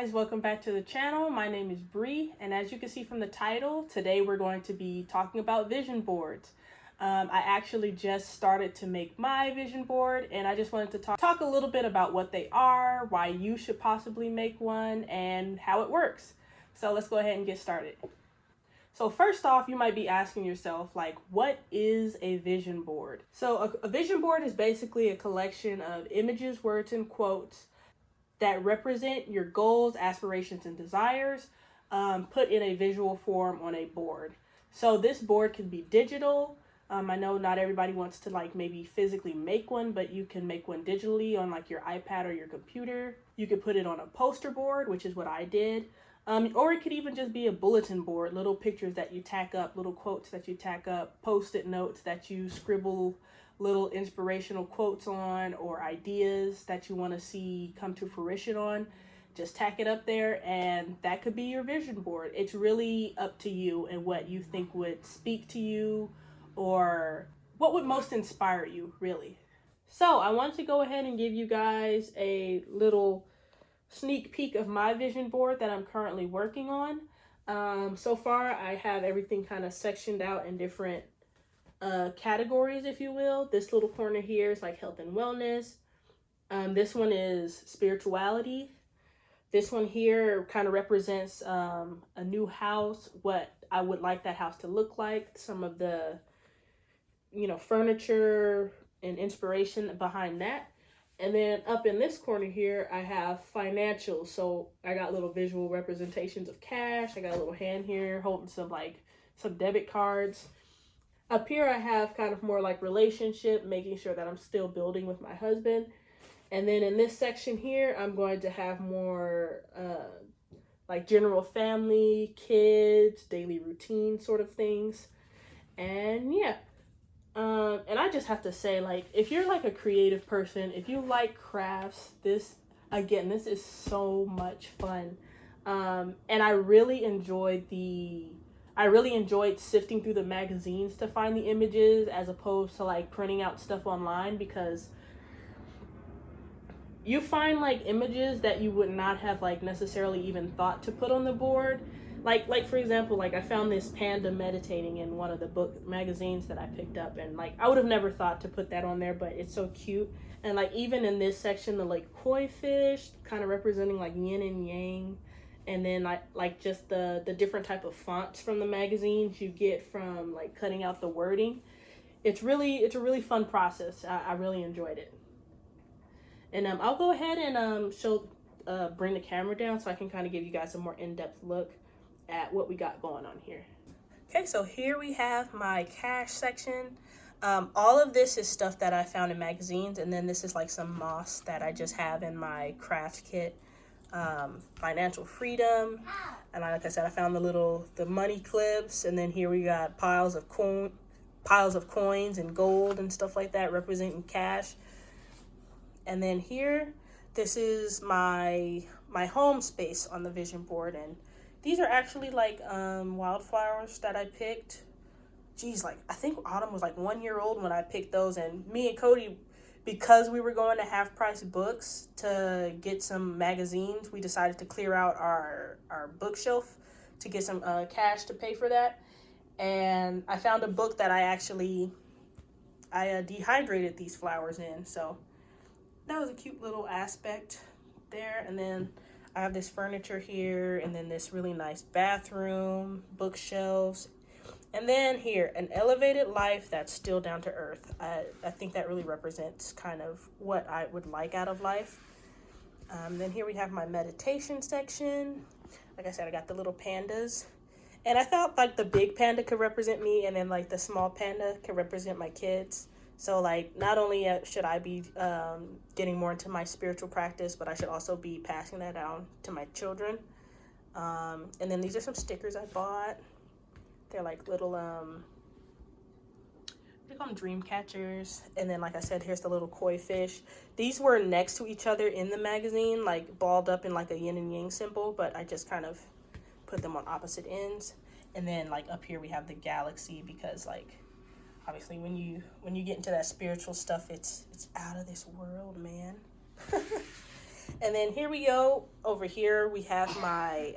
guys, welcome back to the channel. My name is Bree, and as you can see from the title, today we're going to be talking about vision boards. I actually just started to make my vision board, and I just wanted to talk a little bit about what they are, why you should possibly make one, and how it works. So let's go ahead and get started. So first off, you might be asking yourself, like, what is a vision board? So a vision board is basically a collection of images, words, and quotes that represent your goals, aspirations, and desires, put in a visual form on a board. So this board can be digital. I know not everybody wants to like maybe physically make one, but you can make one digitally on like your iPad or your computer. You could put it on a poster board, which is what I did. Or it could even just be a bulletin board, little pictures that you tack up, little quotes that you tack up, post-it notes that you scribble little inspirational quotes on, or ideas that you want to see come to fruition on. Just tack it up there, and that could be your vision board. It's really up to you and what you think would speak to you, or what would most inspire you, really. So I want to go ahead and give you guys a little sneak peek of my vision board that I'm currently working on. So far I have everything kind of sectioned out in different categories, if you will. This little corner here is like health and wellness. This one is spirituality. This one here kind of represents a new house, what I would like that house to look like, some of the furniture and inspiration behind that. And then up in this corner here, I have financial. So I got little visual representations of cash. I got a little hand here holding some debit cards. Up here, I have kind of more like relationship, making sure that I'm still building with my husband. And then in this section here, I'm going to have more like general family, kids, daily routine sort of things. And yeah. And I just have to say, like, if you're like a creative person, if you like crafts, this is so much fun. And I really enjoyed sifting through the magazines to find the images as opposed to like printing out stuff online, because you find like images that you would not have like necessarily even thought to put on the board. Like for example, like I found this panda meditating in one of the book magazines that I picked up, and like I would have never thought to put that on there, but it's so cute. And like even in this section, the like koi fish kind of representing like yin and yang. And then like just the different type of fonts from the magazines you get from like cutting out the wording. It's a really fun process. I really enjoyed it. And I'll go ahead and bring the camera down so I can kind of give you guys a more in-depth look at what we got going on here. Okay, so here we have my cash section. All of this is stuff that I found in magazines, and then this is like some moss that I just have in my craft kit. Financial freedom, and like I said, I found the money clips, and then here we got piles of coins and gold and stuff like that representing cash. And then here, this is my home space on the vision board, and these are actually like wildflowers that I picked. Geez, like I think Autumn was like 1 year old when I picked those, and me and Cody, because we were going to Half Price Books to get some magazines, we decided to clear out our bookshelf to get some cash to pay for that. And I found a book that I dehydrated these flowers in. So that was a cute little aspect there. And then I have this furniture here, and then this really nice bathroom, bookshelves. And then here, an elevated life that's still down to earth. I think that really represents kind of what I would like out of life. Then here we have my meditation section. Like I said, I got the little pandas. And I thought like the big panda could represent me, and then like the small panda could represent my kids. So like not only should I be getting more into my spiritual practice, but I should also be passing that down to my children. And then these are some stickers I bought. They're like little, they call them dream catchers. And then, like I said, here's the little koi fish. These were next to each other in the magazine, like balled up in like a yin and yang symbol, but I just kind of put them on opposite ends. And then like up here we have the galaxy, because like obviously when you get into that spiritual stuff, it's out of this world, man. And then here we go. Over here we have my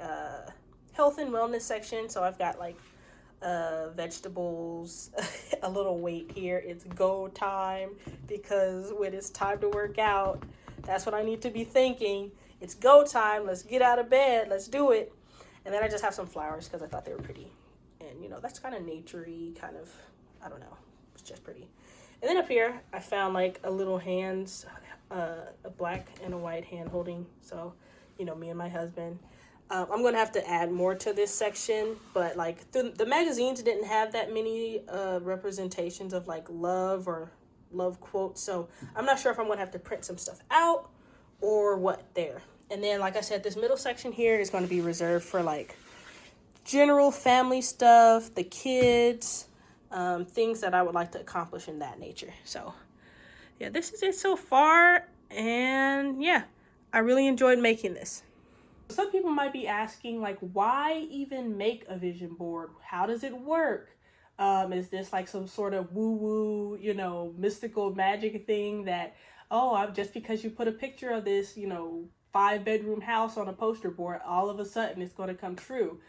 health and wellness section. So I've got like vegetables, a little weight here. It's go time, because when it's time to work out, that's what I need to be thinking. It's go time. Let's get out of bed. Let's do it. And then I just have some flowers because I thought they were pretty. And, you know, that's kind of naturey, kind of, I don't know. It's just pretty. And then up here, I found like a little hands, a black and a white hand holding. So, you know, me and my husband. I'm going to have to add more to this section. But, like, the magazines didn't have that many representations of, like, love or love quotes. So I'm not sure if I'm going to have to print some stuff out or what there. And then, like I said, this middle section here is going to be reserved for, like, general family stuff, the kids, things that I would like to accomplish in that nature. So, yeah, this is it so far. And, yeah, I really enjoyed making this. Some people might be asking, like, why even make a vision board? How does it work? Is this like some sort of woo-woo, you know, mystical magic thing that, oh, just because you put a picture of this, you know, 5-bedroom house on a poster board, all of a sudden it's going to come true?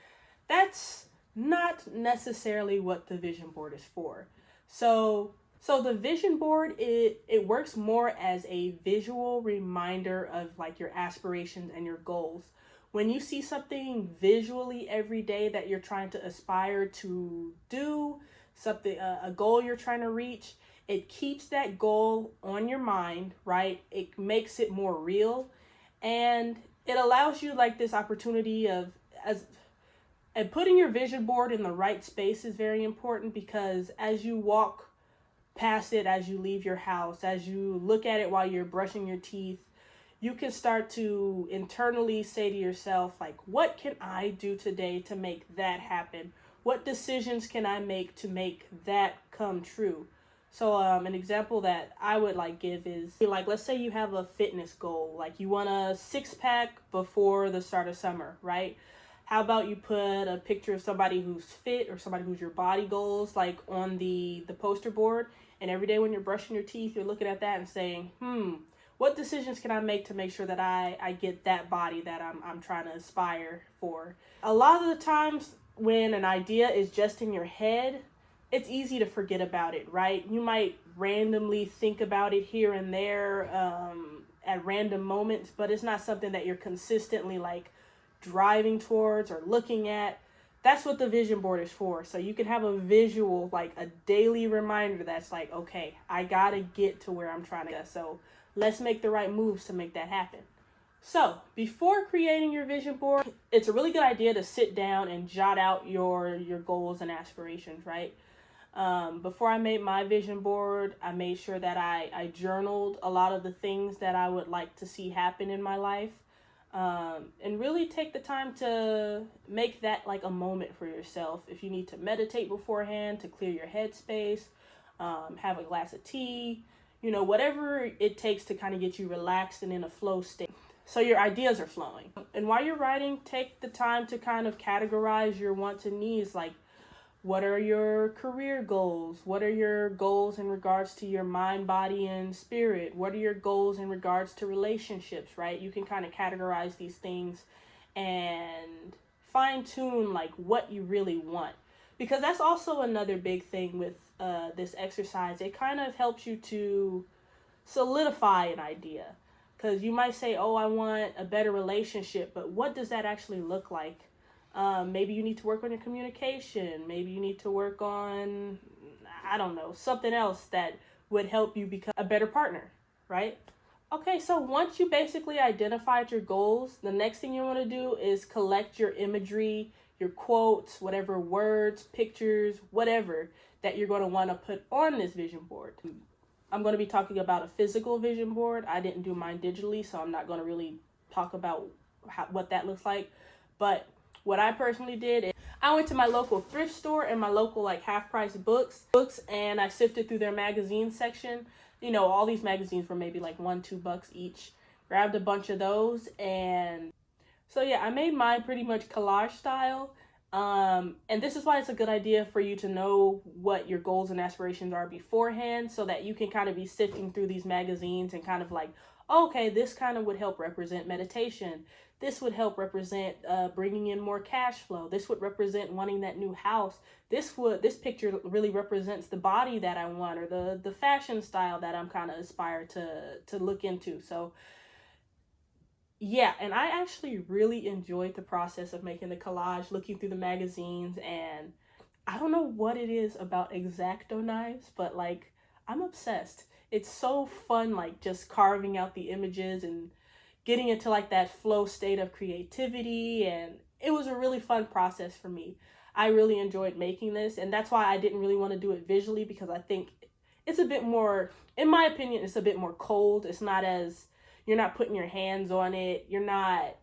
That's not necessarily what the vision board is for. So the vision board, it works more as a visual reminder of like your aspirations and your goals. When you see something visually every day that you're trying to aspire to do, something, a goal you're trying to reach, it keeps that goal on your mind, right? It makes it more real, and it allows you like this opportunity of, and putting your vision board in the right space is very important, because as you walk past it, as you leave your house, as you look at it while you're brushing your teeth, you can start to internally say to yourself, like, what can I do today to make that happen? What decisions can I make to make that come true? So an example that I would like give is, like, let's say you have a fitness goal, like you want a 6-pack before the start of summer, right? How about you put a picture of somebody who's fit or somebody who's your body goals, like on the poster board, and every day when you're brushing your teeth, you're looking at that and saying, what decisions can I make to make sure that I get that body that I'm trying to aspire for? A lot of the times when an idea is just in your head, it's easy to forget about it, right? You might randomly think about it here and there at random moments, but it's not something that you're consistently like driving towards or looking at. That's what the vision board is for. So you can have a visual, like a daily reminder that's like, okay, I gotta get to where I'm trying to go. So let's make the right moves to make that happen. So before creating your vision board, it's a really good idea to sit down and jot out your goals and aspirations, right? Before I made my vision board, I made sure that I journaled a lot of the things that I would like to see happen in my life. And really take the time to make that like a moment for yourself. If you need to meditate beforehand to clear your headspace, have a glass of tea, you know, whatever it takes to kind of get you relaxed and in a flow state, so your ideas are flowing. And while you're writing, take the time to kind of categorize your wants and needs. Like, what are your career goals? What are your goals in regards to your mind, body, and spirit? What are your goals in regards to relationships, right? You can kind of categorize these things and fine tune like what you really want. Because that's also another big thing with this exercise. It kind of helps you to solidify an idea. Because you might say, oh, I want a better relationship, but what does that actually look like? Maybe you need to work on your communication. Maybe you need to work on, I don't know, something else that would help you become a better partner, right? Okay, so once you basically identified your goals, the next thing you want to do is collect your imagery, your quotes, whatever words, pictures, whatever that you're going to want to put on this vision board. I'm going to be talking about a physical vision board. I didn't do mine digitally, so I'm not going to really talk about what that looks like. But what I personally did is I went to my local thrift store and my local like half-price books, and I sifted through their magazine section. You know, all these magazines were maybe like $1-2 each. Grabbed a bunch of those, and so yeah, I made mine pretty much collage style. And this is why it's a good idea for you to know what your goals and aspirations are beforehand, so that you can kind of be sifting through these magazines and kind of like, okay, this kind of would help represent meditation. This would help represent bringing in more cash flow. This would represent wanting that new house. This picture really represents the body that I want, or the fashion style that I'm kind of aspire to look into. So yeah, and I actually really enjoyed the process of making the collage, looking through the magazines, and I don't know what it is about X-Acto knives, but like I'm obsessed. It's so fun, like just carving out the images and getting into like that flow state of creativity, and it was a really fun process for me. I really enjoyed making this, and that's why I didn't really want to do it visually, because I think it's a bit more, in my opinion, it's a bit more cold. It's not as, you're not putting your hands on it. You're not,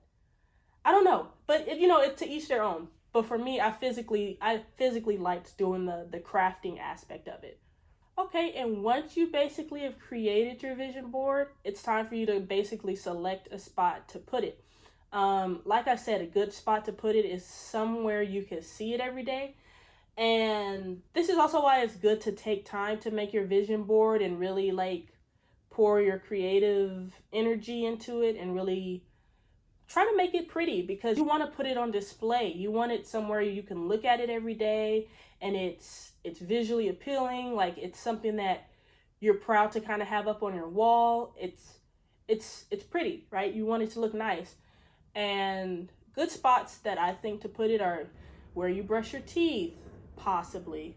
I don't know, but you know, it to each their own. But for me, I physically liked doing the crafting aspect of it. Okay, and once you basically have created your vision board, it's time for you to basically select a spot to put it. Like I said, a good spot to put it is somewhere you can see it every day. And this is also why it's good to take time to make your vision board and really like pour your creative energy into it and really try to make it pretty, because you want to put it on display. You want it somewhere you can look at it every day and it's visually appealing, like it's something that you're proud to kind of have up on your wall. It's pretty, right? You want it to look nice. And good spots that I think to put it are where you brush your teeth, possibly,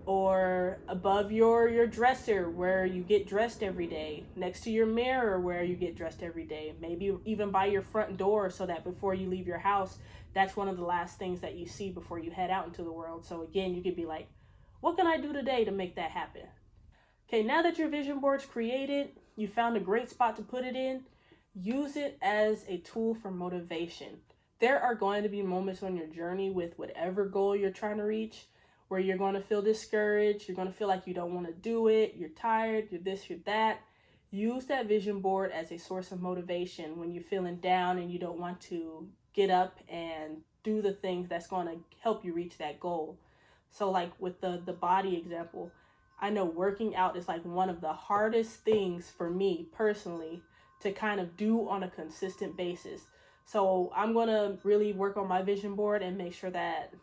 or above your dresser where you get dressed every day, next to your mirror where you get dressed every day, maybe even by your front door, so that before you leave your house, that's one of the last things that you see before you head out into the world. So again, you could be like, what can I do today to make that happen? Okay, now that your vision board's created, you found a great spot to put it in, use it as a tool for motivation. There are going to be moments on your journey with whatever goal you're trying to reach where you're going to feel discouraged, you're going to feel like you don't want to do it, you're tired, you're this, you're that. Use that vision board as a source of motivation when you're feeling down and you don't want to get up and do the things that's going to help you reach that goal. So like with the body example, I know working out is like one of the hardest things for me personally to kind of do on a consistent basis. So I'm going to really work on my vision board and make sure that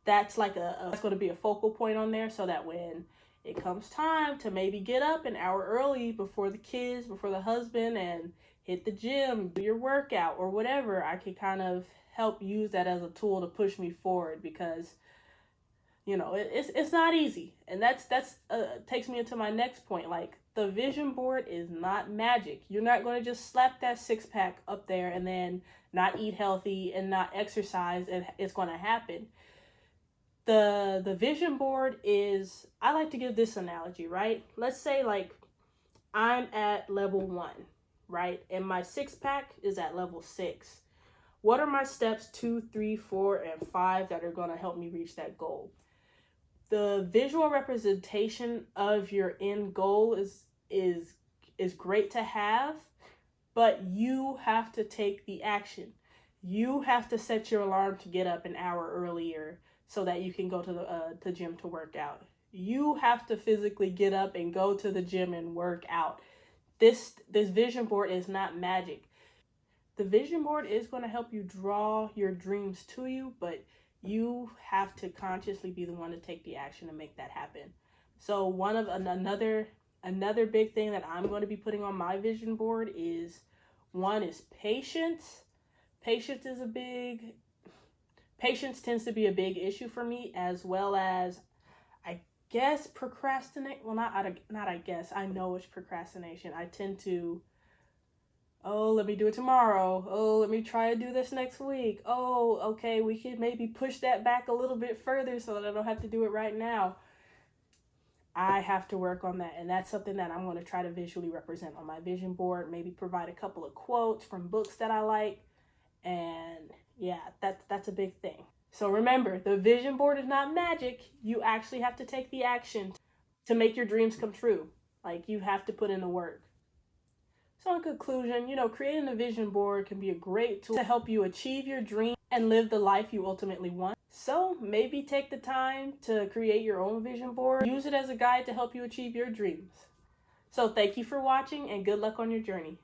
that's like that's going to be a focal point on there, so that when it comes time to maybe get up an hour early before the kids, before the husband, and hit the gym, do your workout or whatever, I can kind of help use that as a tool to push me forward, because you know it's not easy. And that's takes me into my next point. Like, the vision board is not magic. You're not going to just slap that six-pack up there and then not eat healthy and not exercise and it's going to happen. The vision board is, I like to give this analogy, right? Let's say like I'm at level 1, right? And my six-pack is at level 6. What are my steps 2, 3, 4, and 5 that are going to help me reach that goal? The visual representation of your end goal is great to have, but you have to take the action. You have to set your alarm to get up an hour earlier so that you can go to the gym to work out. You have to physically get up and go to the gym and work out. This vision board is not magic. The vision board is going to help you draw your dreams to you, but you have to consciously be the one to take the action to make that happen. So another big thing that I'm going to be putting on my vision board is, one is patience. Patience tends to be a big issue for me, as well as, I guess, procrastinate. Well, not I guess. I know it's procrastination. I tend to, oh, let me do it tomorrow. Oh, let me try to do this next week. Oh, okay, we could maybe push that back a little bit further so that I don't have to do it right now. I have to work on that, and that's something that I'm going to try to visually represent on my vision board. Maybe provide a couple of quotes from books that I like. And yeah, that's a big thing. So remember, the vision board is not magic. You actually have to take the action to make your dreams come true. Like, you have to put in the work. So in conclusion, creating a vision board can be a great tool to help you achieve your dream and live the life you ultimately want. So maybe take the time to create your own vision board. Use it as a guide to help you achieve your dreams. So thank you for watching, and good luck on your journey.